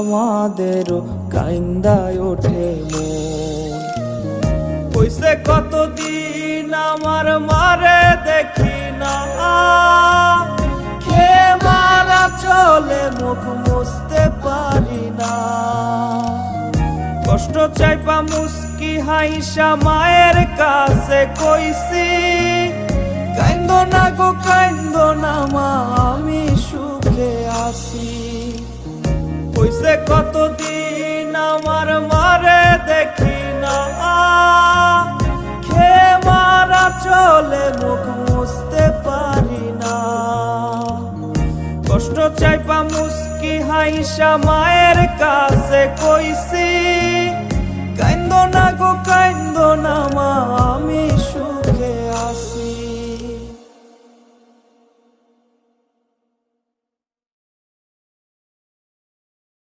আমাদেরও কাইন্দায় ওঠে মন। কইছে কতদিন আমার মারে দেখি না, খেয়ে মারা চলে মুখ মুছতে পারি না। কষ্ট চাইপা মুস্কি হাইসা মায়ের কাছে কইছি, কাইন্দো না গো কাইন্দো না মা, আমি সুখে আছি। কইছে কতদিন আমার মারে দেখি না, খেয়ে মারা চলে মুখ মুছতে পারি না। কষ্ট চাইপা মুস্কি হাইসা মায়ের কাছে কইছি, কাইন্দো না গো কাইন্দো না মা, আমি সুখে আছি।